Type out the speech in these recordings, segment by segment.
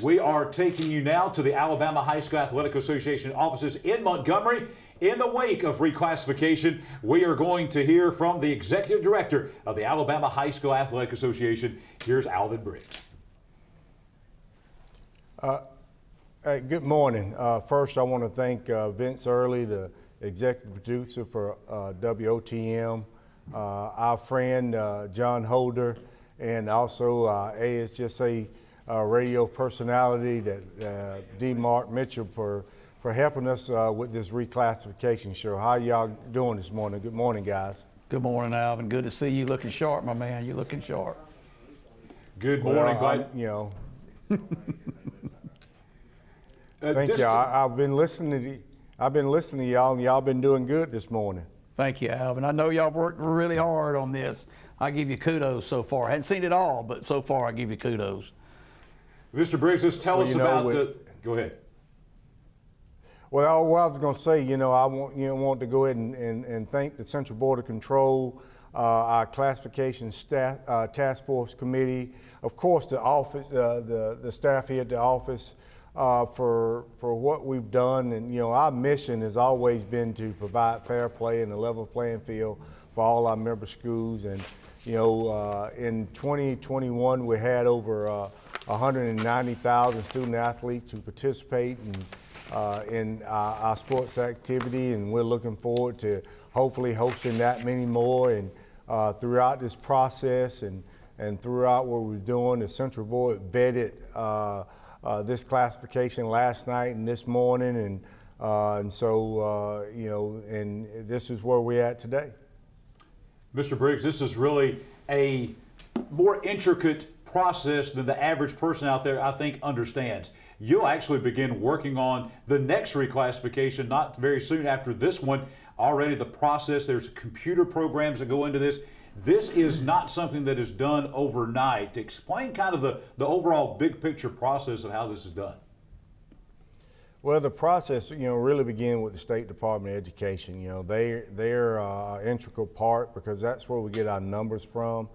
We are taking you now to the Alabama High School Athletic Association offices in Montgomery. In the wake of reclassification, we are going to hear from the executive director of the Alabama High School Athletic Association. Here's Alvin Briggs. Good morning. First, I want to thank Vince Early, the executive producer for WOTM, our friend John Holder, and also AHSAA radio personality, that D. Mark Mitchell, for helping us with this reclassification show. How y'all doing this morning? Good morning, guys. Good morning, Alvin. Good to see you looking sharp, my man. You're looking sharp. Good morning, Thank y'all. I've been listening to y'all, and y'all been doing good this morning. Thank you, Alvin. I know y'all worked really hard on this. I give you kudos so far. I hadn't seen it all, but so far I give you kudos. Mr. Briggs, just tell us about go ahead. Well, what I was going to say, I want to go ahead and thank the Central Board of Control, our classification staff, task force committee, of course the office, the staff here at the office, for what we've done. And our mission has always been to provide fair play and a level playing field for all our member schools. And in 2021 we had over 190,000 student athletes who participate in our sports activity, and we're looking forward to hopefully hosting that many more. And throughout this process and throughout what we're doing, the Central Board vetted this classification last night and this morning, and so and this is where we're at today. Mr. Briggs, this is really a more intricate process than the average person out there, I think, understands. You'll actually begin working on the next reclassification not very soon after this one. Already the process, there's computer programs that go into this. This is not something that is done overnight. Explain kind of the overall big picture process of how this is done. Well, the process, really began with the State Department of Education. They're an integral part, because that's where we get our numbers from.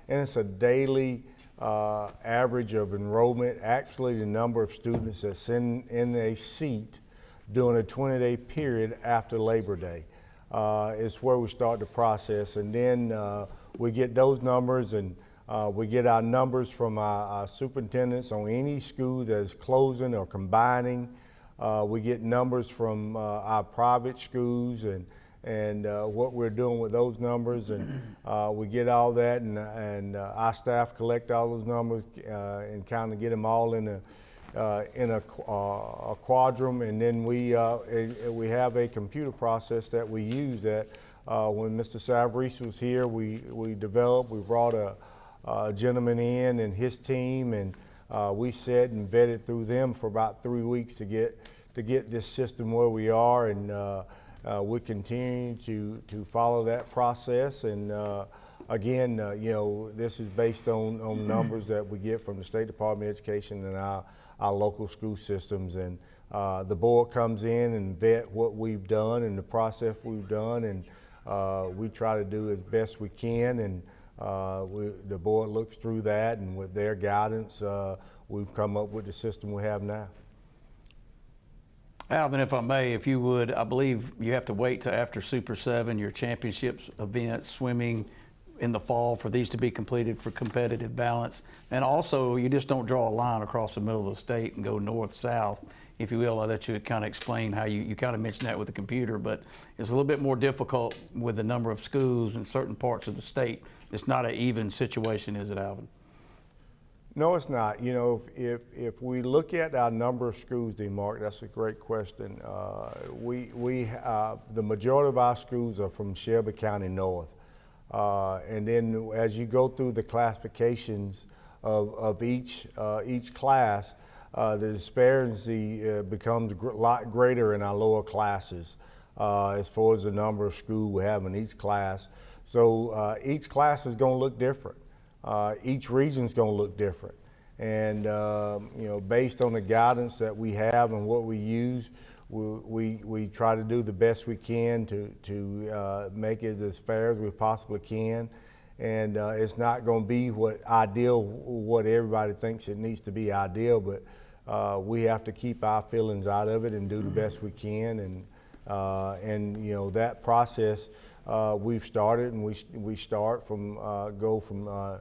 And it's a daily average of enrollment, actually the number of students that's in a seat during a 20-day period after Labor Day. Is where we start the process, and then we get those numbers, and we get our numbers from our superintendents on any school that is closing or combining. We get numbers from our private schools and what we're doing with those numbers, and we get all that, and our staff collect all those numbers and kind of get them all in a quadrant, and then we have a computer process that we use that when Mr. Savarese was here, we brought a gentleman in and his team, and we sat and vetted through them for about 3 weeks to get this system where we are, and we continue to follow that process. And again, this is based on numbers that we get from the State Department of Education and our local school systems, and the board comes in and vet what we've done and the process we've done, and we try to do as best we can, and the board looks through that, and with their guidance, we've come up with the system we have now. Alvin, if I may, if you would, I believe you have to wait till after Super 7, your championships events, swimming in the fall, for these to be completed for competitive balance. And also, you just don't draw a line across the middle of the state and go north-south, if you will. I'll let you kind of explain how you kind of mentioned that with the computer, but it's a little bit more difficult with the number of schools in certain parts of the state. It's not an even situation, is it, Alvin? No, it's not. If we look at our number of schools, D. Mark, that's a great question. The majority of our schools are from Shelby County North. And then as you go through the classifications of each class, the disparity becomes a lot greater in our lower classes as far as the number of schools we have in each class. So each class is going to look different. Each region is going to look different. And based on the guidance that we have and what we use, we try to do the best we can to make it as fair as we possibly can. And it's not going to be what everybody thinks it needs to be ideal, but we have to keep our feelings out of it and do the best we can. And you know, that process we've started, and we start from go from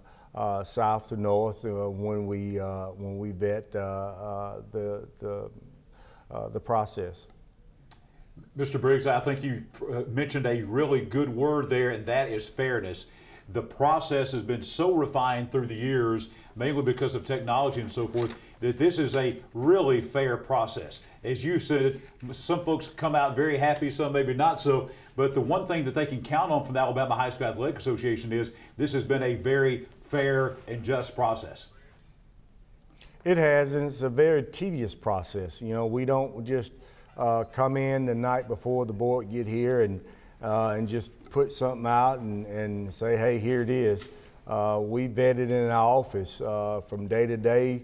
south to north when we vet the process. Mr. Briggs, I think you mentioned a really good word there, and that is fairness. The process has been so refined through the years, mainly because of technology and so forth, that this is a really fair process. As you said, some folks come out very happy, some maybe not so, but the one thing that they can count on from the Alabama High School Athletic Association is this has been a very fair and just process. It has, and it's a very tedious process. You know, we don't just come in the night before the board get here and just put something out and say, hey, here it is. We vet it in our office from day to day.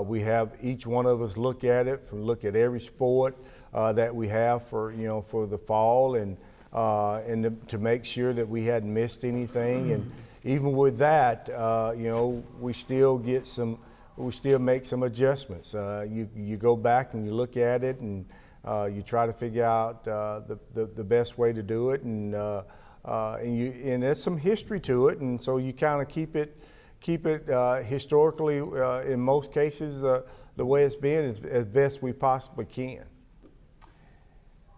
We have each one of us look at it, look at every sport that we have for the fall, and to make sure that we hadn't missed anything. And even with that, we still make some adjustments. You go back and you look at it, and you try to figure out the best way to do it, and there's some history to it, and so you kind of keep it historically, in most cases, the way it's been as best we possibly can.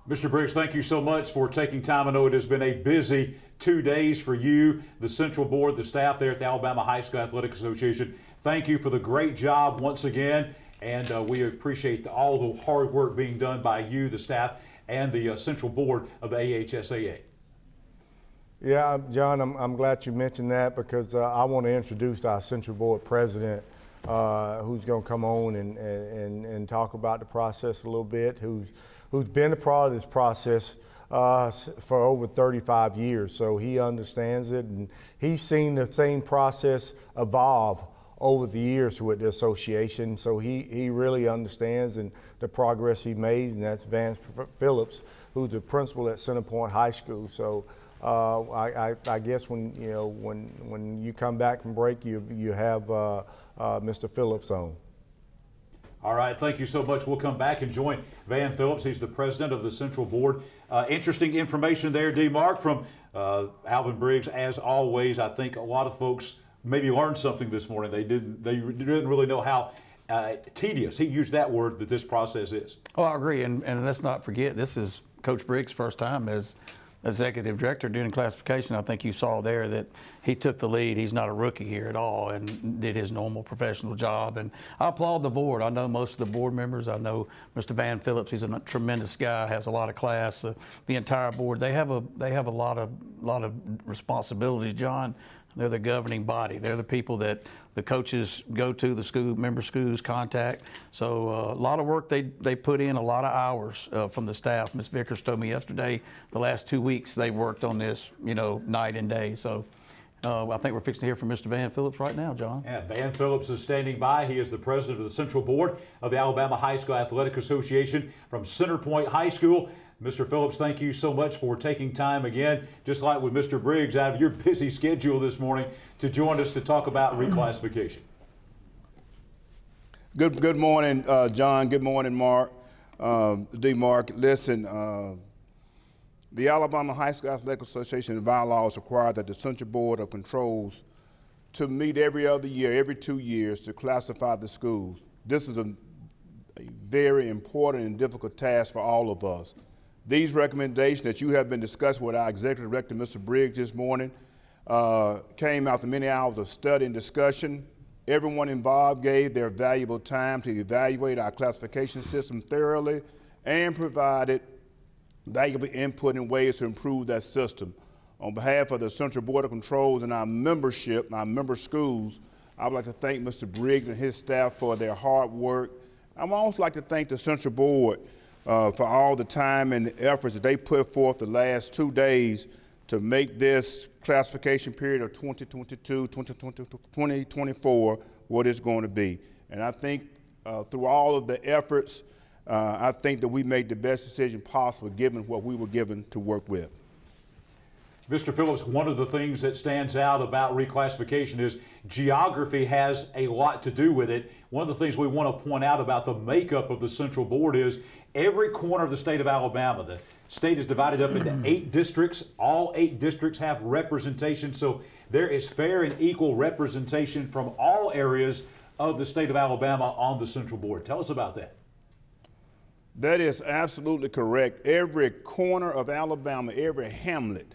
Mr. Briggs, thank you so much for taking time. I know it has been a busy 2 days for you, the Central Board, the staff there at the Alabama High School Athletic Association. Thank you for the great job once again, and we appreciate all the hard work being done by you, the staff, and the Central Board of the AHSAA. Yeah, John, I'm glad you mentioned that, because I want to introduce our Central Board President, who's going to come on and talk about the process a little bit, who's been a part of this process for over 35 years, so he understands it, and he's seen the same process evolve over the years with the association, so he really understands and the progress he made, and that's Van Phillips, who's the principal at Center Point High School. So I guess when you come back from break, you have Mr. Phillips on. All right, thank you so much. We'll come back and join Van Phillips. He's the president of the Central Board. Interesting information there, D. Mark, from Alvin Briggs. As always, I think a lot of folks maybe learned something this morning. They didn't really know how tedious, he used that word, that this process is. Oh, I agree, and let's not forget, this is Coach Briggs' first time as executive director doing classification. I think you saw there that he took the lead. He's not a rookie here at all, and did his normal professional job. And I applaud the board. I know most of the board members. I know Mr. Van Phillips. He's a tremendous guy. Has a lot of class. The entire board. They have a lot of responsibilities, John. They're the governing body. They're the people that the coaches go to, the school member schools contact. So a lot of work they put in, a lot of hours from the staff. Ms. Vickers told me yesterday, the last 2 weeks they worked on this, night and day. So I think we're fixing to hear from Mr. Van Phillips right now, John. Yeah, Van Phillips is standing by. He is the president of the Central Board of the Alabama High School Athletic Association from Center Point High School. Mr. Phillips, thank you so much for taking time again, just like with Mr. Briggs, out of your busy schedule this morning to join us to talk about reclassification. Good morning, John. Good morning, Mark. D. Mark, listen, the Alabama High School Athletic Association bylaws require that the Central Board of Controls to meet every other year, every 2 years, to classify the schools. This is a very important and difficult task for all of us. These recommendations that you have been discussing with our Executive Director, Mr. Briggs, this morning, came after many hours of study and discussion. Everyone involved gave their valuable time to evaluate our classification system thoroughly and provided valuable input in ways to improve that system. On behalf of the Central Board of Controls and our membership, our member schools, I would like to thank Mr. Briggs and his staff for their hard work. I would also like to thank the Central Board for all the time and the efforts that they put forth the last 2 days to make this classification period of 2022-2024 what it's going to be. And I think through all of the efforts, I think that we made the best decision possible given what we were given to work with. Mr. Phillips, one of the things that stands out about reclassification is geography has a lot to do with it. One of the things we want to point out about the makeup of the Central Board is every corner of the state of Alabama, the state is divided up into 8 districts. All 8 districts have representation, so there is fair and equal representation from all areas of the state of Alabama on the Central Board. Tell us about that. That is absolutely correct. Every corner of Alabama, every hamlet,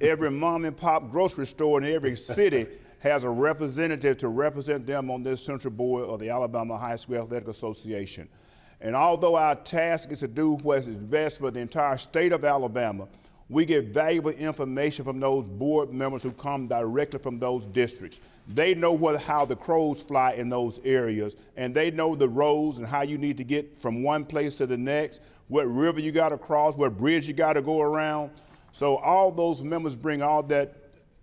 every mom and pop grocery store in every city has a representative to represent them on this Central Board of the Alabama High School Athletic Association. And although our task is to do what is best for the entire state of Alabama, we get valuable information from those board members who come directly from those districts. They know how the crows fly in those areas, and they know the roads and how you need to get from one place to the next, what river you got to cross, what bridge you got to go around. So all those members bring all that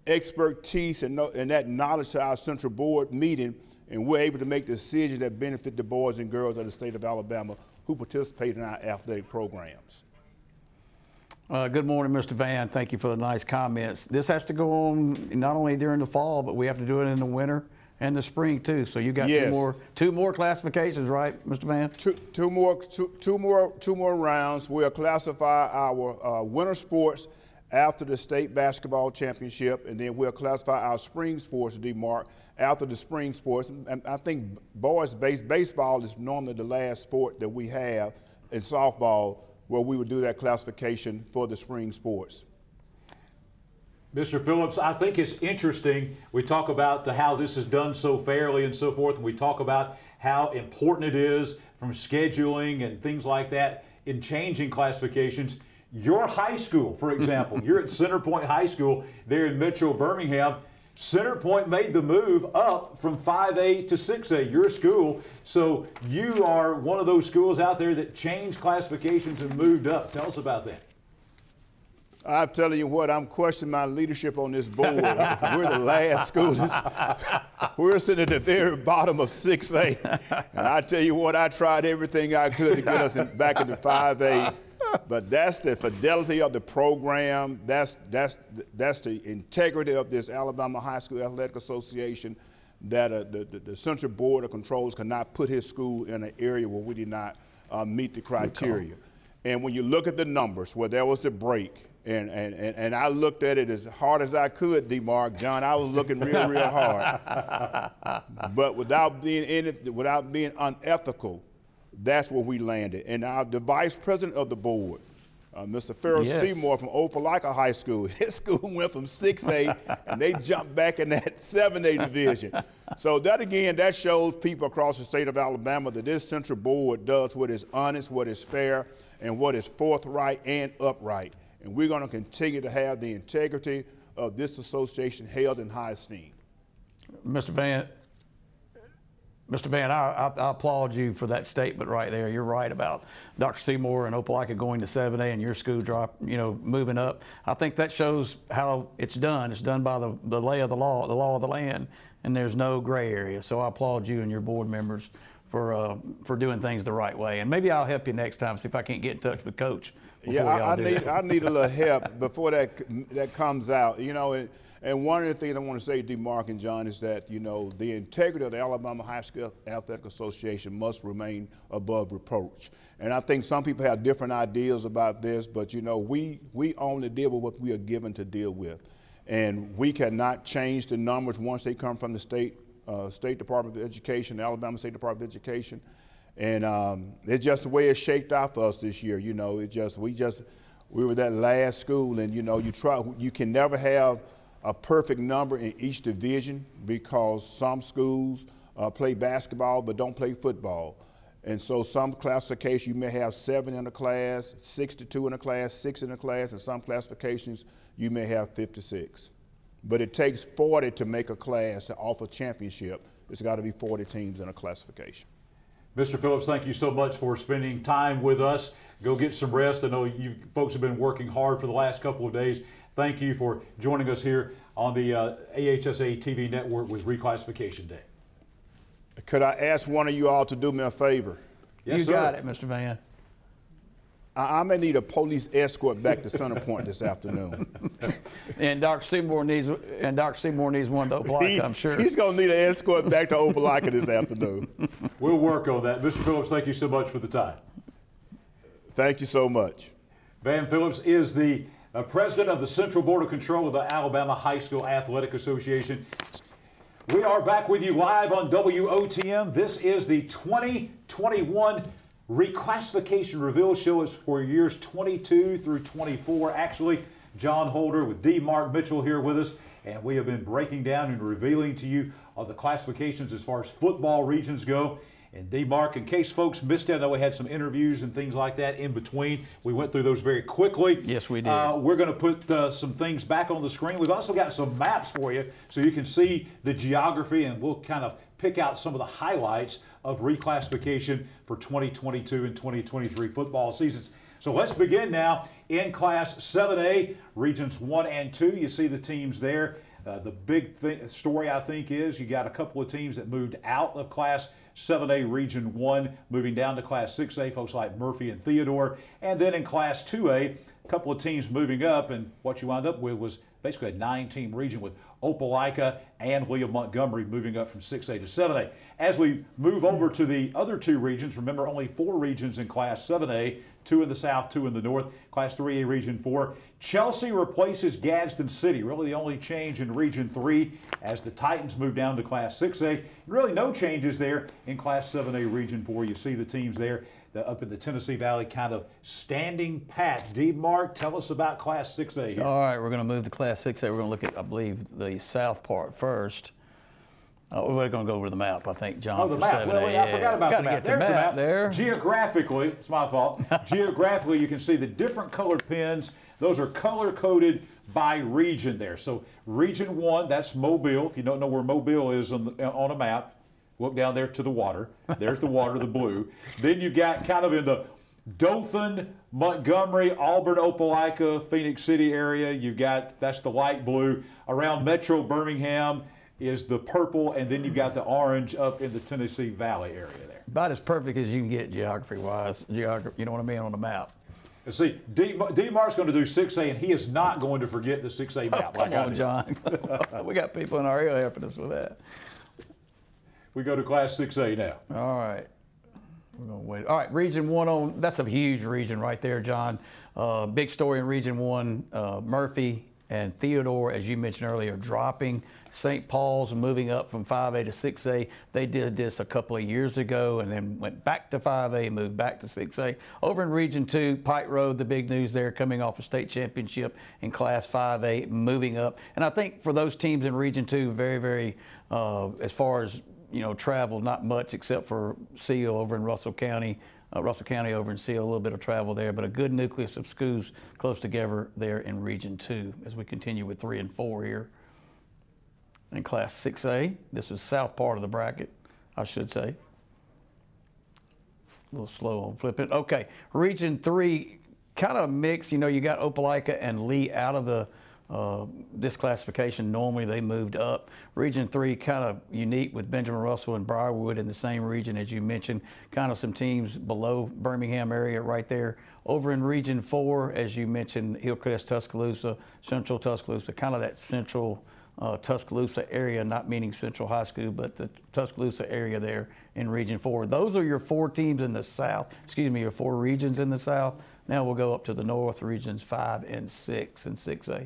expertise and that knowledge to our Central Board meeting, and we're able to make decisions that benefit the boys and girls of the state of Alabama who participate in our athletic programs. Good morning, Mr. Van. Thank you for the nice comments. This has to go on not only during the fall, but we have to do it in the winter and the spring too. So you got Yes. two more classifications, right, Mr. Van? Two more rounds. We'll classify our winter sports after the state basketball championship, and then we'll classify our spring sports, D-Mark, after the spring sports. And I think boys baseball is normally the last sport that we have in softball, where we would do that classification for the spring sports. Mr. Phillips, I think it's interesting. We talk about how this is done so fairly and so forth, and we talk about how important it is from scheduling and things like that in changing classifications. Your high school, for example, you're at Center Point High School there in Metro Birmingham. Center Point made the move up from 5A to 6A, your school. So you are one of those schools out there that changed classifications and moved up. Tell us about that. I'm telling you what, I'm questioning my leadership on this board. We're the last school. We're sitting at the very bottom of 6A. And I tell you what, I tried everything I could to get us back into 5A. But that's the fidelity of the program. That's the integrity of this Alabama High School Athletic Association, that the Central Board of Controls cannot put his school in an area where we did not meet the criteria. And when you look at the numbers, where there was the break, and I looked at it as hard as I could, D-Mark. John, I was looking real, real hard. But without being unethical, that's where we landed. And the vice president of the board, Mr. Farrell Seymour from Opelika High School, his school went from 6A and they jumped back in that 7A division. So that again, that shows people across the state of Alabama that this Central Board does what is honest, what is fair, and what is forthright and upright. And we're going to continue to have the integrity of this association held in high esteem. Mr. Van, I applaud you for that statement right there. You're right about Dr. Seymour and Opelika going to 7A and your school moving up. I think that shows how it's done. It's done by the lay of the law of the land, and there's no gray area. So I applaud you and your board members for doing things the right way. And maybe I'll help you next time, see if I can't get in touch with Coach. I need a little help before that comes out. And one of the things I want to say, D-Mark and John, is that, the integrity of the Alabama High School Athletic Association must remain above reproach. And I think some people have different ideas about this, but, we only deal with what we are given to deal with. And we cannot change the numbers once they come from the State Department of Education, the Alabama State Department of Education. And it's just the way it shaped out for us this year. We were that last school, and, you can never have a perfect number in each division because some schools play basketball but don't play football. And so some classifications you may have 7 in a class, 62 in a class, 6 in a class, and some classifications you may have 56. But it takes 40 to make a class to offer championship. It's got to be 40 teams in a classification. Mr. Phillips, thank you so much for spending time with us. Go get some rest. I know you folks have been working hard for the last couple of days. Thank you for joining us here on the AHSAA TV network with Reclassification Day. Could I ask one of you all to do me a favor? Yes, you sir. got it, Mr. Van. I may need a police escort back to Center Point this afternoon. And Dr. Seymour needs one to Opelika, I'm sure. He's going to need an escort back to Opelika this afternoon. We'll work on that. Mr. Phillips, thank you so much for the time. Thank you so much. Van Phillips is the president of the Central Board of Control of the Alabama High School Athletic Association. We are back with you live on WOTM. This is the 2021 Reclassification Reveal Show. Is for years 22 through 24. Actually, John Holder with D. Mark Mitchell here with us, and we have been breaking down and revealing to you the classifications as far as football regions go. And D. Mark, in case folks missed it, I know we had some interviews and things like that in between. We went through those very quickly. Yes, we did. We're going to put some things back on the screen. We've also got some maps for you so you can see the geography, and we'll kind of pick out some of the highlights of reclassification for 2022 and 2023 football seasons. So let's begin now in Class 7A, Regions 1 and 2. You see the teams there. The big story, I think, is you got a couple of teams that moved out of Class 7A Region 1, moving down to Class 6A, folks like Murphy and Theodore. And then in Class 2A, a couple of teams moving up, and what you wound up with was basically a 9-team region with Opelika and William Montgomery moving up from 6A to 7A. As we move over to the other two regions, remember only 4 regions in Class 7A, 2 in the south, 2 in the north. Class 3A Region 4, Chelsea replaces Gadsden City, really the only change in Region 3 as the Titans move down to Class 6A. Really no changes there in Class 7A Region 4. You see the teams there up in the Tennessee Valley kind of standing pat. D. Mark, tell us about Class 6A here. All right, we're going to move to Class 6A. We're going to look at, I believe, the south part first. We're going to go over the map, I think, John. Oh, the for map. 7A. Well, I forgot about the Gotta map. get There's the map. there. Geographically, it's my fault. Geographically, you can see the different colored pins. Those are color-coded by region there. So Region 1, that's Mobile. If you don't know where Mobile is on a map, look down there to the water. There's the water, the blue. Then you've got kind of in the Dothan, Montgomery, Auburn, Opelika, Phoenix City area. You've got, that's the light blue. Around Metro Birmingham is the purple, and then you've got the orange up in the Tennessee Valley area there. About as perfect as you can get geography-wise. You know what I mean, on the map. And see, D. Mark's going to do 6A, and he is not going to forget the 6A map. Come on, John. We got people in our area helping us with that. We go to Class 6A now. All right. We're going to wait. All right, Region 1 that's a huge region right there, John. Big story in Region 1, Murphy and Theodore, as you mentioned earlier, dropping. St. Paul's moving up from 5A to 6A. They did this a couple of years ago and then went back to 5A, moved back to 6A. Over in Region 2, Pike Road, the big news there, coming off a state championship in Class 5A, moving up. And I think for those teams in Region 2, very, very, as far as, travel, not much except for Seal over in Russell County. Russell County over in Seal, a little bit of travel there, but a good nucleus of schools close together there in Region 2 as we continue with 3 and 4 here. In Class 6A, this is south part of the bracket, I should say. A little slow on flipping. Okay, Region 3, kind of mixed. You got Opelika and Lee out of the this classification. Normally they moved up. Region 3 kind of unique with Benjamin Russell and Briarwood in the same region as you mentioned. Kind of some teams below Birmingham area right there. Over in Region 4, as you mentioned, Hillcrest, Tuscaloosa, Central Tuscaloosa, kind of that central Tuscaloosa area, not meaning Central High School, but the Tuscaloosa area there in Region 4. Those are your 4 teams in the south, your 4 regions in the south. Now we'll go up to the north, Regions 5 and 6 and 6A.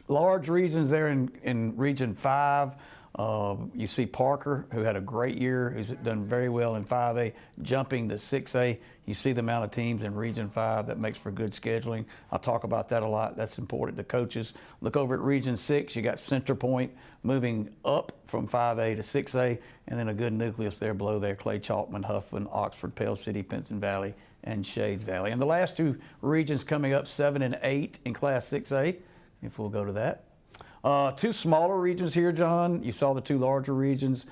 Large regions there in Region 5. You see Parker, who had a great year, who's done very well in 5A, jumping to 6A. You see the amount of teams in Region 5. That makes for good scheduling. I'll talk about that a lot. That's important to coaches. Look over at Region 6. You got Center Point moving up from 5A to 6A, and then a good nucleus there below there, Clay Chalkman, Huffman, Oxford, Pell City, Pinson Valley, and Shades Valley. And the last 2 regions coming up, 7 and 8 in Class 6A, if we'll go to that. 2 smaller regions here, John. You saw the 2 larger regions.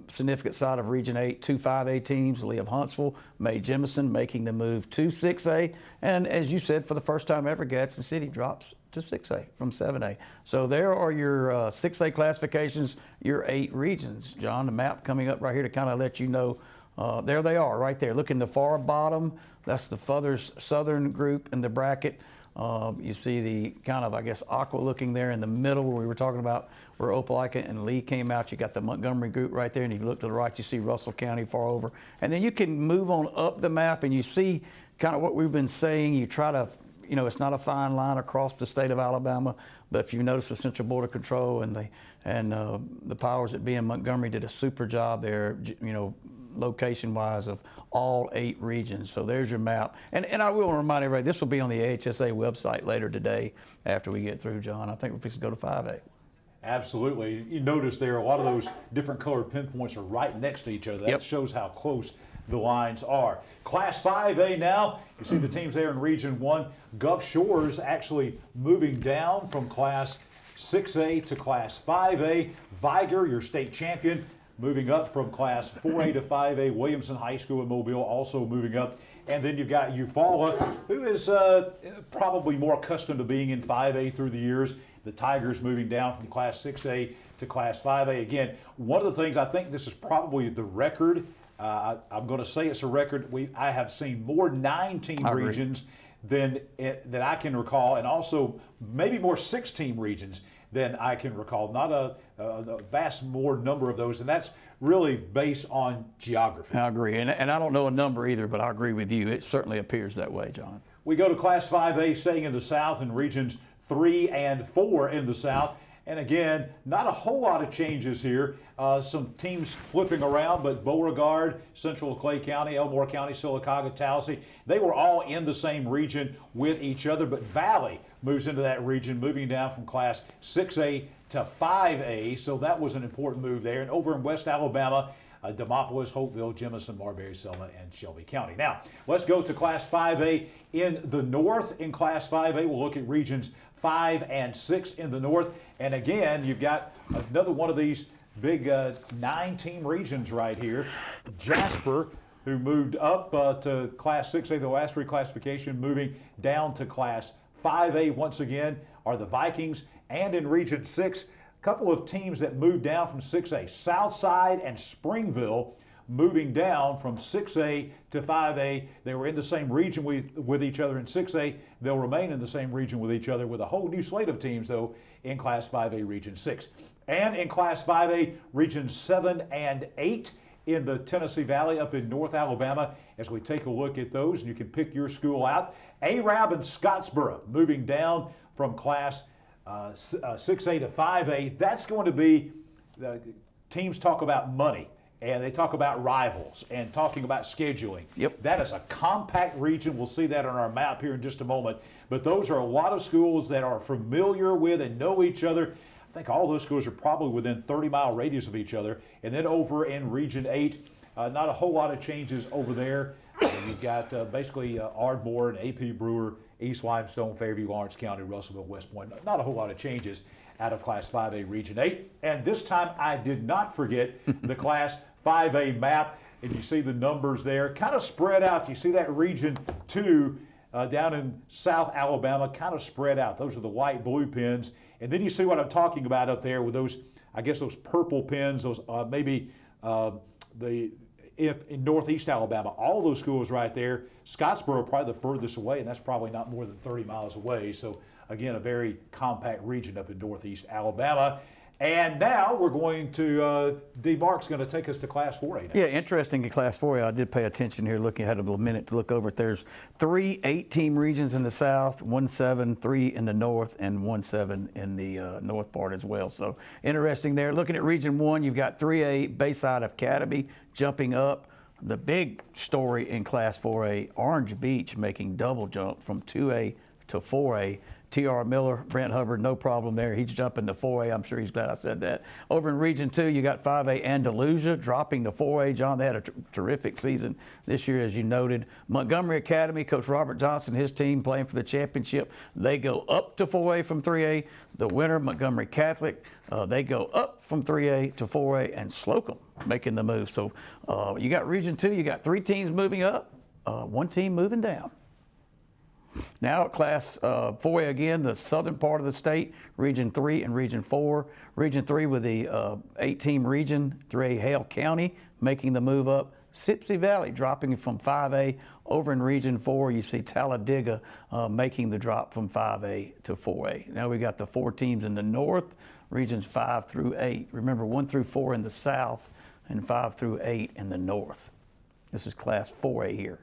Significant side of Region 8, 2 5A teams, Lee of Huntsville, May Jemison making the move to 6A. And as you said, for the first time ever, Gadsden City drops to 6A from 7A. So there are your 6A classifications, your 8 regions. John, the map coming up right here to kind of let you know There they are right there. Look in the far bottom. That's the furthest southern group in the bracket. You see the kind of, I guess, aqua looking there in the middle where we were talking about where Opelika and Lee came out. You got the Montgomery group right there, and if you look to the right, you see Russell County far over. And then you can move on up the map and you see kind of what we've been saying. You try to, you know, it's not a fine line across the state of Alabama, but if you notice the Central Border Control and the powers that be in Montgomery did a super job there, you know, location-wise of all 8 regions. So there's your map. And I will remind everybody, this will be on the AHSAA website later today after we get through, John. I think we're fixing to go to 5A. Absolutely. You notice there a lot of those different colored pinpoints are right next to each other. That Yep. shows how close the lines are. Class 5A now, you see the teams there in Region 1. Gulf Shores actually moving down from Class 6A to Class 5A. Viger, your state champion, moving up from Class 4A to 5A. Williamson High School in Mobile also moving up. And then you've got Eufaula, who is probably more accustomed to being in 5A through the years. The Tigers moving down from Class 6A to Class 5A. Again, one of the things, I think this is probably the record. I'm going to say it's a record. I have seen more 9-team regions than I can recall, and also maybe more 6-team regions than I can recall. Not a vast more number of those, and that's really based on geography. I agree, and I don't know a number either, but I agree with you. It certainly appears that way, John. We go to Class 5A, staying in the South in Regions 3 and 4 in the South. And again, not a whole lot of changes here. Some teams flipping around, but Beauregard, Central Clay County, Elmore County, Sylacauga, Tallahassee, they were all in the same region with each other. But Valley moves into that region, moving down from Class 6A to 5A. So that was an important move there. And over in West Alabama, Demopolis, Hopeville, Jemison, Marbury, Selma, and Shelby County. Now, let's go to Class 5A in the North. In Class 5A, we'll look at Regions 5 and 6 in the North. And again, you've got another one of these big 9-team regions right here. Jasper, who moved up to Class 6A, the last reclassification, moving down to Class 5A once again, are the Vikings. And in Region 6, a couple of teams that moved down from 6A, Southside and Springville, moving down from 6A to 5A. They were in the same region with each other in 6A. They'll remain in the same region with each other with a whole new slate of teams, though, in Class 5A Region 6. And in Class 5A, Regions 7 and 8 in the Tennessee Valley up in North Alabama. As we take a look at those, and you can pick your school out. Arab and Scottsboro moving down from Class 6A to 5A. That's going to be, the teams talk about money. And they talk about rivals and talking about scheduling. Yep. That is a compact region. We'll see that on our map here in just a moment. But those are a lot of schools that are familiar with and know each other. I think all those schools are probably within 30-mile radius of each other. And then over in Region 8, not a whole lot of changes over there. You've got basically Ardmore and AP Brewer, East Limestone, Fairview, Lawrence County, Russellville, West Point. Not a whole lot of changes out of Class 5A Region 8. And this time I did not forget the Class 5A map, and you see the numbers there kind of spread out. You see that Region 2 down in South Alabama kind of spread out. Those are the light blue pins. And then you see what I'm talking about up there with those, I guess those purple pins, those in Northeast Alabama, all those schools right there. Scottsboro probably the furthest away, and that's probably not more than 30 miles away. So again, a very compact region up in Northeast Alabama. And now we're going to, D. Mark's going to take us to Class 4A now. Yeah, interesting in Class 4A. I did pay attention here, looking, I had a little minute to look over it. There's 3 8-team regions in the South, 1 7, 3 in the North, and 1 7 in the North part as well. So interesting there. Looking at Region 1, you've got 3A Bayside Academy jumping up. The big story in Class 4A, Orange Beach making double jump from 2A to 4A. T.R. Miller, Brent Hubbard, no problem there. He's jumping to 4A. I'm sure he's glad I said that. Over in Region 2, you got 5A Andalusia dropping to 4A. John, they had a terrific season this year, as you noted. Montgomery Academy, Coach Robert Johnson, his team playing for the championship. They go up to 4A from 3A. The winner, Montgomery Catholic, they go up from 3A to 4A, and Slocum making the move. So you got Region 2, you got 3 teams moving up, 1 team moving down. Now at Class 4A again, the southern part of the state, Region 3 and Region 4. Region 3 with the 8-team region, 3A Hale County making the move up. Sipsey Valley dropping from 5A. Over in Region 4, you see Talladega making the drop from 5A to 4A. Now we got the 4 teams in the north, Regions 5 through 8. Remember, 1 through 4 in the south and 5 through 8 in the north. This is Class 4A here.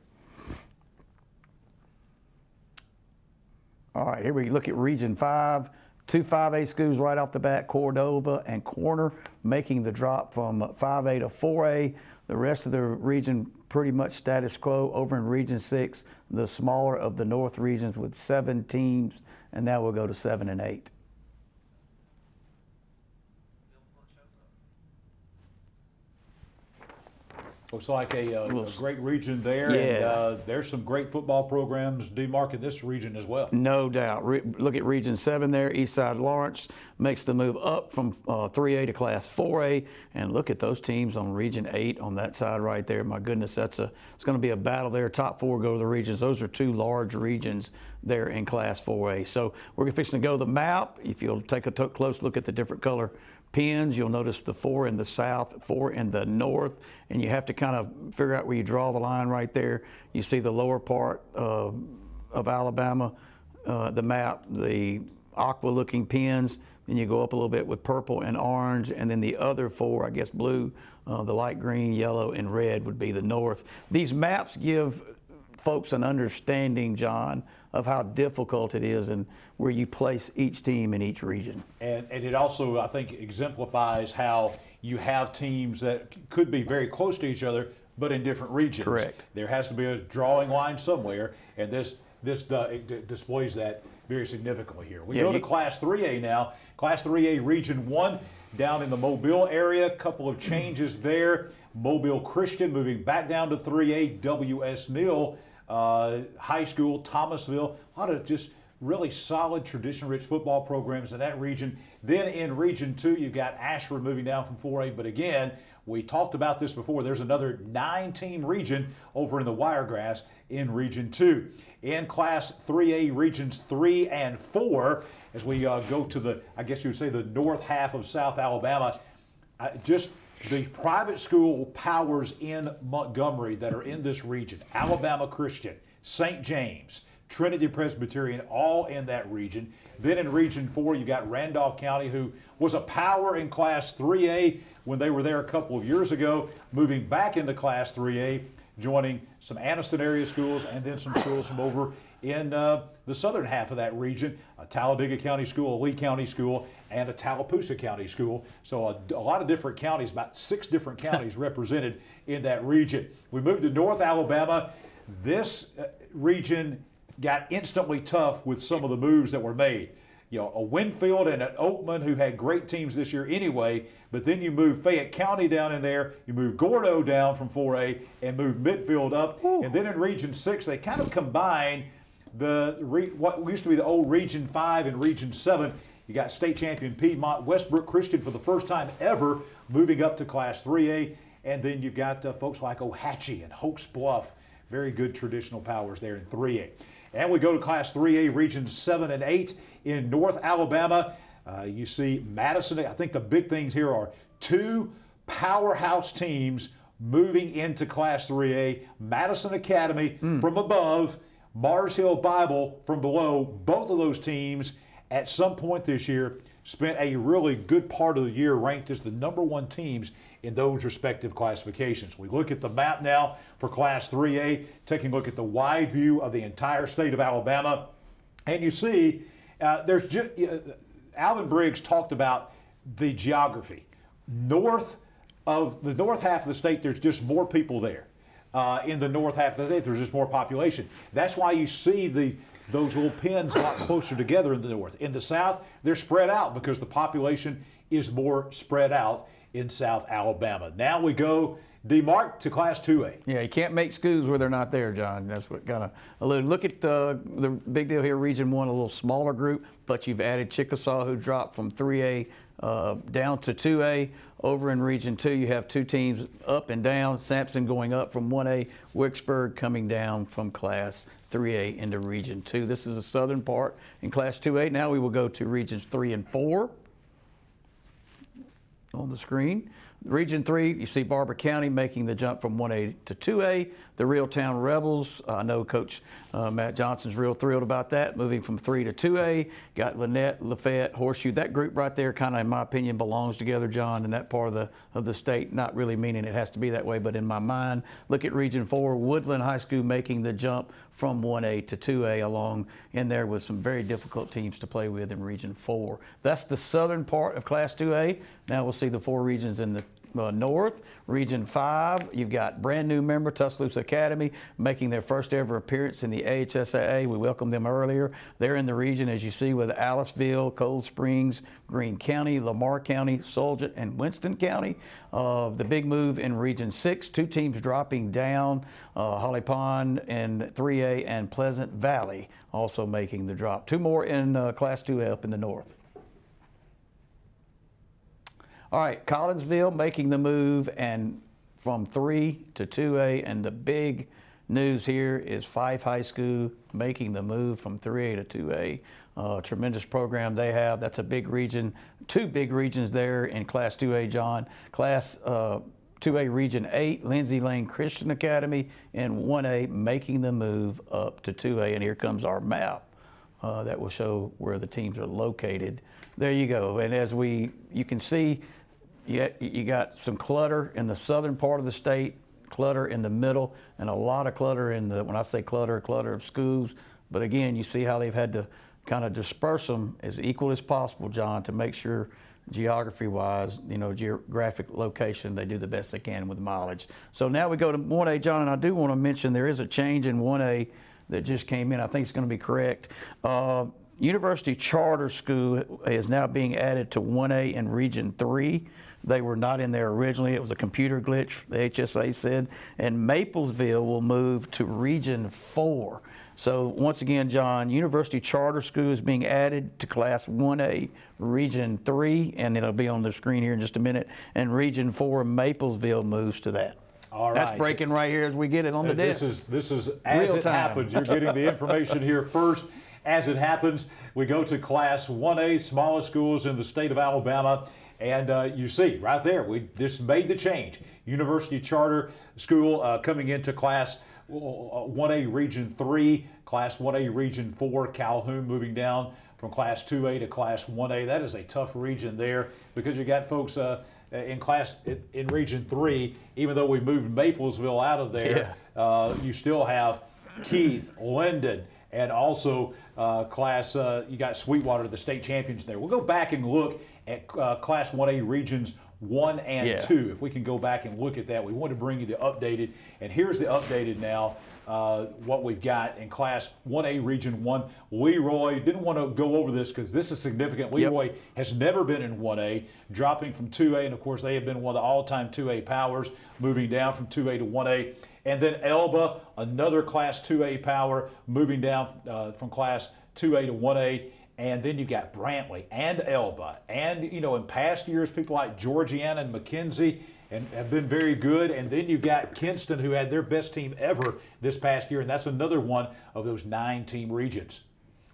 All right, here we look at Region 5. 2 5A schools right off the bat, Cordova and Corner, making the drop from 5A to 4A. The rest of the region pretty much status quo. Over in Region 6, the smaller of the north regions with 7 teams, and now we'll go to 7 and 8. Looks like a great region there, Yeah. and there's some great football programs, D-Mark, in this region as well. No doubt. Look at Region 7 there. Eastside Lawrence makes the move up from 3A to Class 4A. And look at those teams on Region 8 on that side right there. My goodness, it's going to be a battle there. Top 4 go to the regions. Those are 2 large regions there in Class 4A. So we're fixing to go to the map. If you'll take a close look at the different color pins, you'll notice the 4 in the south, 4 in the north, and you have to kind of figure out where you draw the line right there. You see the lower part of Alabama, the map, the aqua looking pins, then you go up a little bit with purple and orange, and then the other 4, I guess blue, the light green, yellow, and red would be the north. These maps give folks an understanding, John, of how difficult it is and where you place each team in each region. And it also, I think, exemplifies how you have teams that could be very close to each other, but in different regions. Correct. There has to be a drawing line somewhere, and this displays that very significantly here. We go to Class 3A now. Class 3A Region 1 down in the Mobile area. Couple of changes there. Mobile Christian moving back down to 3A. W.S. Neal High School, Thomasville. A lot of just really solid, tradition-rich football programs in that region. Then in Region 2, you've got Ashford moving down from 4A. But again, we talked about this before. There's another 9-team region over in the Wiregrass in Region 2. In Class 3A, Regions 3 and 4, as we go to the, I guess you would say, the north half of South Alabama, just the private school powers in Montgomery that are in this region: Alabama Christian, St. James, Trinity Presbyterian, all in that region. Then in Region 4, you got Randolph County, who was a power in Class 3A when they were there a couple of years ago, moving back into Class 3A, joining some Anniston area schools and then some schools from over in the southern half of that region, a Talladega County school, a Lee County school, and a Tallapoosa County school. So a lot of different counties, about 6 different counties represented in that region. We moved to North Alabama. This region got instantly tough with some of the moves that were made. You know, a Winfield and an Oakman, who had great teams this year anyway, but then you move Fayette County down in there, you move Gordo down from 4A, and move Midfield up. Ooh. And then in Region 6, they kind of combined what used to be the old Region 5 and Region 7. You got state champion Piedmont, Westbrook Christian for the first time ever moving up to Class 3A, and then you've got folks like Ohatchee and Hoax Bluff, very good traditional powers there in 3A. And we go to Class 3A, Regions 7 and 8 in North Alabama. You see Madison. I think the big things here are 2 powerhouse teams moving into Class 3A. Madison Academy from above, Mars Hill Bible from below. Both of those teams at some point this year spent a really good part of the year ranked as the #1 teams in those respective classifications. We look at the map now for Class 3A, taking a look at the wide view of the entire state of Alabama. And you see, Alvin Briggs talked about the geography. North of the north half of the state, there's just more people there. In the north half of the state, there's just more population. That's why you see those little pins a lot closer together in the north. In the south, they're spread out because the population is more spread out in South Alabama. Now we go, D-Mark, to Class 2A. Yeah, you can't make schools where they're not there, John. That's what kind of alluded. Look at the big deal here, Region 1, a little smaller group, but you've added Chickasaw, who dropped from 3A down to 2A. Over in Region 2, you have 2 teams up and down. Sampson going up from 1A, Wicksburg coming down from Class 3A into Region 2. This is the southern part in Class 2A. Now we will go to Regions 3 and 4 on the screen. Region 3, you see Barber County making the jump from 1A to 2A. The Reeltown Rebels, I know Coach Matt Johnson's real thrilled about that, moving from 3 to 2A. Got Lynette, Lafayette, Horseshoe. That group right there kind of, in my opinion, belongs together, John, in that part of the state. Not really meaning it has to be that way, but in my mind, look at Region 4, Woodland High School making the jump from 1A to 2A along in there with some very difficult teams to play with in Region 4. That's the southern part of Class 2A. Now we'll see the 4 regions in the north. Region 5, you've got brand new member Tuscaloosa Academy making their first ever appearance in the AHSAA. We welcomed them earlier. They're in the region, as you see, with Aliceville, Cold Springs, Greene County, Lamar County, Solget, and Winston County. The big move in Region 6, 2 teams dropping down, Holly Pond in 3A and Pleasant Valley also making the drop. 2 more in Class 2A up in the north. All right, Collinsville making the move and from 3 to 2A, and the big news here is Fife High School making the move from 3A to 2A. Tremendous program they have. That's a big region, 2 big regions there in Class 2A, John. Class 2A Region 8, Lindsay Lane Christian Academy, and 1A making the move up to 2A. And here comes our map that will show where the teams are located. There you go. And as you can see, you got some clutter in the southern part of the state, clutter in the middle, and a lot of clutter in the, when I say clutter of schools. But again, you see how they've had to kind of disperse them as equal as possible, John, to make sure geography-wise, geographic location, they do the best they can with mileage. So now we go to 1A, John, and I do want to mention there is a change in 1A that just came in. I think it's going to be correct. University Charter School is now being added to 1A in Region 3. They were not in there originally. It was a computer glitch, the HSA said. And Maplesville will move to Region 4. So once again, John, University Charter School is being added to Class 1A, Region 3, and it'll be on the screen here in just a minute. And Region 4, Maplesville moves to that. All right. That's breaking right here as we get it on the desk. This is as it happens. You're getting the information here first. As it happens, we go to Class 1A, smallest schools in the state of Alabama, and you see right there, we just made the change. University Charter School coming into Class 1A Region 3, Class 1A Region 4, Calhoun moving down from Class 2A to Class 1A. That is a tough region there because you got folks in Region 3, even though we moved Maplesville out of there, you still have Keith, Linden, and also you got Sweetwater, the state champions there. We'll go back and look at Class 1A Regions 1 and 2. If we can go back and look at that. We want to bring you the updated, and here's the updated now, what we've got in Class 1A Region 1. Leroy, didn't want to go over this because this is significant. Leroy has never been in 1A, dropping from 2A, and of course they have been one of the all-time 2A powers, moving down from 2A to 1A. And then Elba, another Class 2A power, moving down from Class 2A to 1A. And then you got Brantley and Elba. And, in past years, people like Georgiana and McKenzie have been very good. And then you got Kinston, who had their best team ever this past year. And that's another one of those 9-team regions.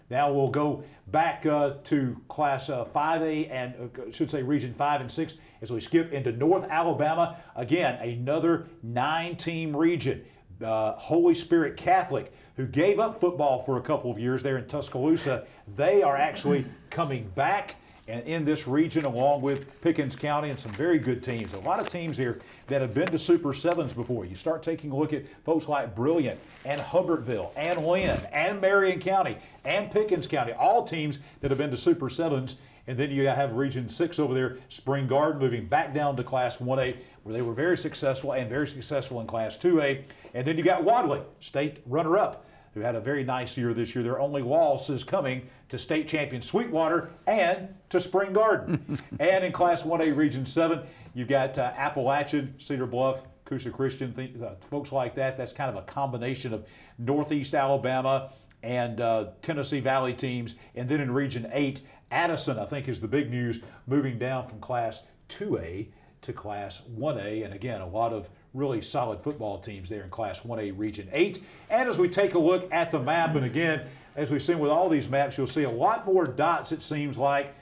Now we'll go back to Class 5A and Region 5 and 6 as we skip into North Alabama. Again, another 9-team region. Holy Spirit Catholic, who gave up football for a couple of years there in Tuscaloosa, they are actually coming back and in this region along with Pickens County and some very good teams. A lot of teams here that have been to Super 7s before. You start taking a look at folks like Brilliant and Hubbardsville and Lynn and Marion County and Pickens County, all teams that have been to Super 7s. And then you have Region 6 over there, Spring Garden, moving back down to Class 1A, where they were very successful in Class 2A. And then you got Wadley, state runner-up, who had a very nice year this year. Their only loss is coming to state champion Sweetwater and to Spring Garden. And in Class 1A Region 7, you've got Appalachian, Cedar Bluff, Coosa Christian, folks like that. That's kind of a combination of Northeast Alabama and Tennessee Valley teams. And then in Region 8, Addison, I think, is the big news, moving down from Class 2A to Class 1A. And again, a lot of really solid football teams there in Class 1A Region 8. And as we take a look at the map, and again, as we've seen with all these maps, you'll see a lot more dots, it seems like,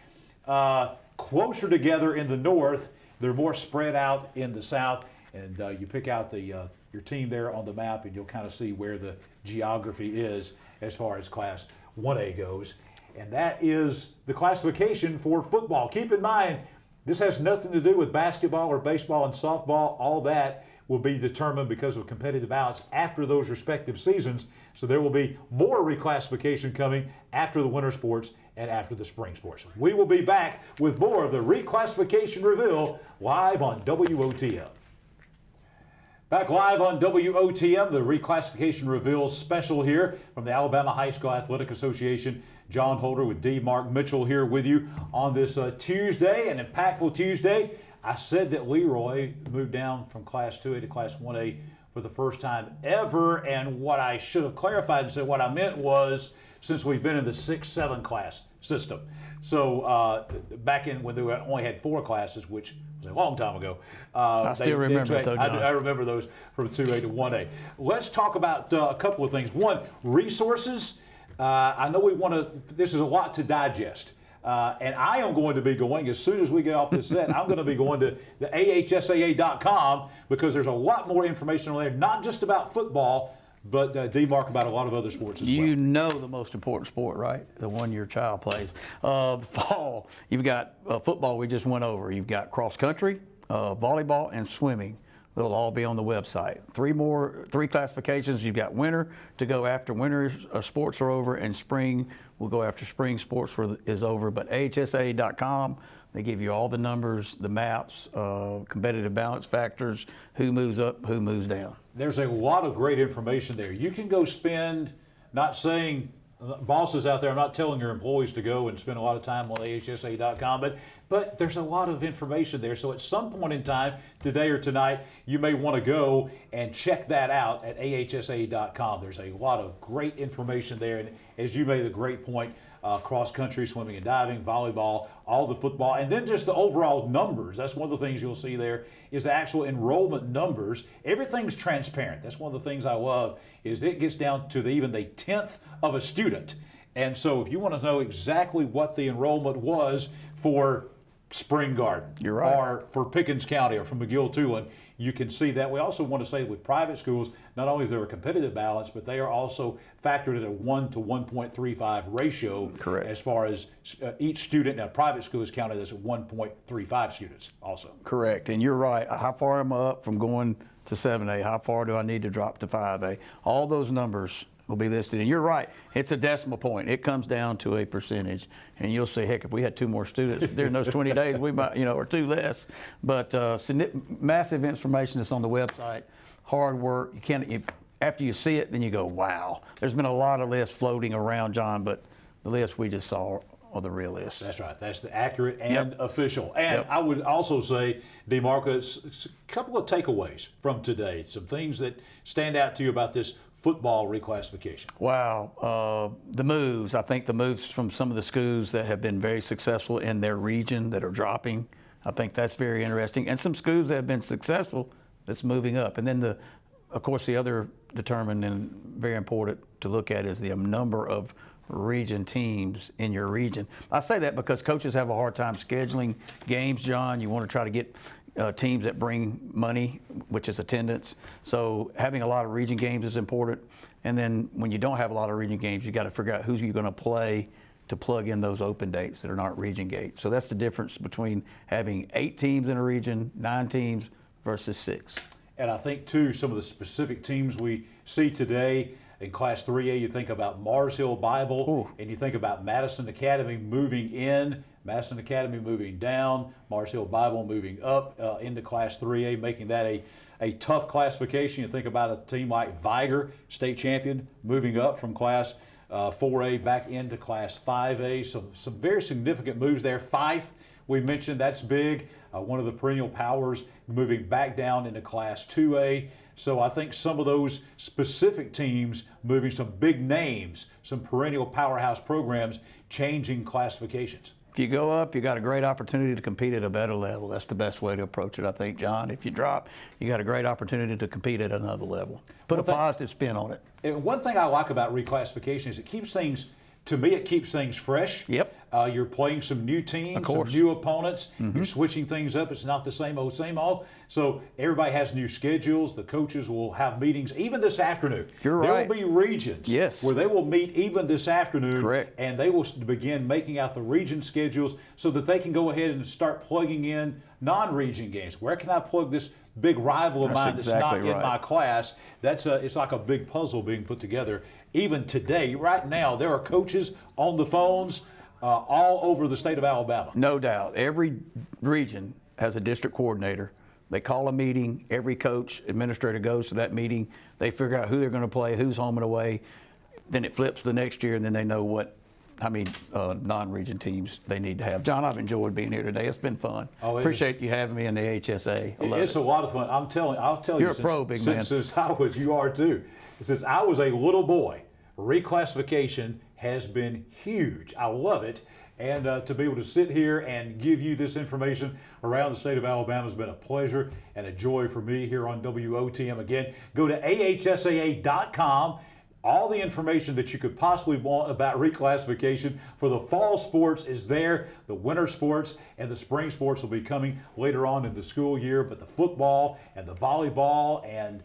closer together in the north They're more spread out in the South, and you pick out your team there on the map, and you'll kind of see where the geography is as far as Class 1A goes. And that is the classification for football. Keep in mind, this has nothing to do with basketball or baseball and softball. All that will be determined because of competitive balance after those respective seasons. So there will be more reclassification coming after the winter sports and after the spring sports. We will be back with more of the reclassification reveal live on WOTM. Back live on WOTM, the reclassification reveal special here from the Alabama High School Athletic Association. John Holder with D. Mark Mitchell here with you on this Tuesday, an impactful Tuesday. I said that Leroy moved down from Class 2A to Class 1A for the first time ever, and what I should have clarified and said what I meant was since we've been in the 6-7 class system. So back in when they only had 4 classes, which was a long time ago. I still remember it, though, John. I remember those from 2A to 1A. Let's talk about a couple of things. One, resources. I know we want to, this is a lot to digest. And I am going to be going, as soon as we get off this set, I'm going to be going to the AHSAA.com because there's a lot more information on there, not just about football, but D-Mark, about a lot of other sports as well. You know the most important sport, right? The one your child plays. The fall, you've got football we just went over. You've got cross country, volleyball, and swimming. They'll all be on the website. 3 classifications. You've got winter to go after winter sports are over, and spring will go after spring sports is over. But AHSAA.com, they give you all the numbers, the maps, competitive balance factors, who moves up, who moves down. There's a lot of great information there. You can go spend, not saying bosses out there, I'm not telling your employees to go and spend a lot of time on AHSAA.com, but there's a lot of information there. So at some point in time, today or tonight, you may want to go and check that out at AHSAA.com. There's a lot of great information there. And as you made the great point, cross country, swimming and diving, volleyball, all the football, and then just the overall numbers. That's one of the things you'll see there is the actual enrollment numbers. Everything's transparent. That's one of the things I love is it gets down to even the 10th of a student. And so if you want to know exactly what the enrollment was for Spring Garden, you're right, or for Pickens County or for McGill-Tulane, you can see that. We also want to say with private schools, not only is there a competitive balance, but they are also factored at a 1 to 1.35 ratio. Correct. As far as each student in a private school is counted as 1.35 students also. Correct. And you're right. How far am I up from going to 7A? How far do I need to drop to 5A? All those numbers will be listed. And you're right. It's a decimal point. It comes down to a percentage. And you'll say, heck, if we had 2 more students during those 20 days, we might, or 2 less. But massive information that's on the website. Hard work. You can't. After you see it, then you go, wow. There's been a lot of lists floating around, John, but the list we just saw are the real list. That's right. That's the accurate and official. And I would also say, DeMarcus, a couple of takeaways from today. Some things that stand out to you about this football reclassification. Wow. The moves. I think the moves from some of the schools that have been very successful in their region that are dropping. I think that's very interesting. And some schools that have been successful that's moving up. And then of course, the other determined and very important to look at is the number of region teams in your region. I say that because coaches have a hard time scheduling games, John. You want to try to get teams that bring money, which is attendance. So having a lot of region games is important. And then when you don't have a lot of region games, you got to figure out who's you're going to play to plug in those open dates that are not region gates. So that's the difference between having 8 teams in a region, 9 teams versus 6. And I think, too, some of the specific teams we see today in Class 3A, you think about Mars Hill Bible, and you think about Madison Academy moving in, Madison Academy moving down, Mars Hill Bible moving up into Class 3A, making that a tough classification. You think about a team like Viger, state champion, moving up from Class 4A back into Class 5A. So some very significant moves there. Fife, we mentioned, that's big. One of the perennial powers moving back down into Class 2A. So I think some of those specific teams moving some big names, some perennial powerhouse programs, changing classifications. If you go up, you got a great opportunity to compete at a better level. That's the best way to approach it, I think, John. If you drop, you got a great opportunity to compete at another level. Put a positive spin on it. And one thing I like about reclassification is it keeps things To me, it keeps things fresh. Yep. You're playing some new teams, Of some course. new opponents. You're switching things up. It's not the same old, same old. So everybody has new schedules. The coaches will have meetings even this afternoon. You're there right. will be regions Yes. where they will meet even this afternoon. Correct. And they will begin making out the region schedules so that they can go ahead and start plugging in non-region games. Where can I plug this big rival of That's mine that's not exactly in right. my class? It's like a big puzzle being put together. Even today, right now, there are coaches on the phones all over the state of Alabama. No doubt. Every region has a district coordinator. They call a meeting. Every coach, administrator goes to that meeting. They figure out who they're going to play, who's home and away. Then it flips the next year, and then they know how many non-region teams they need to have. John, I've enjoyed being here today. It's been fun. Oh, it Appreciate you having me in the AHSAA. I love It's it. a lot of fun. I'll tell you. You're a pro, big man. Since you are too. Since I was a little boy, reclassification has been huge. I love it. And to be able to sit here and give you this information around the state of Alabama has been a pleasure and a joy for me here on WOTM. Again, go to AHSAA.com. All the information that you could possibly want about reclassification for the fall sports is there. The winter sports and the spring sports will be coming later on in the school year, but the football and the volleyball and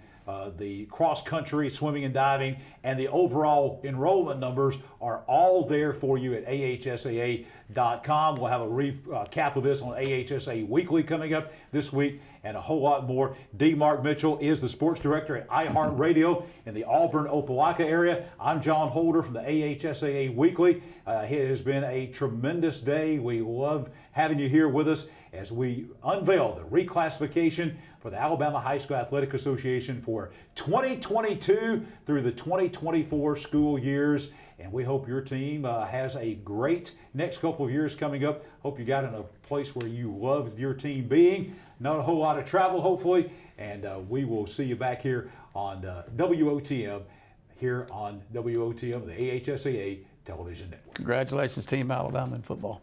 the cross country, swimming and diving, and the overall enrollment numbers are all there for you at AHSAA.com. We'll have a recap of this on AHSAA Weekly coming up this week and a whole lot more. D. Mark Mitchell is the sports director at iHeartRadio in the Auburn-Opelika area. I'm John Holder from the AHSAA Weekly. It has been a tremendous day. We love having you here with us as we unveil the reclassification for the Alabama High School Athletic Association for 2022 through the 2024 school years. And we hope your team has a great next couple of years coming up. Hope you got in a place where you love your team being. Not a whole lot of travel, hopefully. And we will see you back here on WOTM, here on WOTM, the AHSAA Television Network. Congratulations, Team Alabama in football.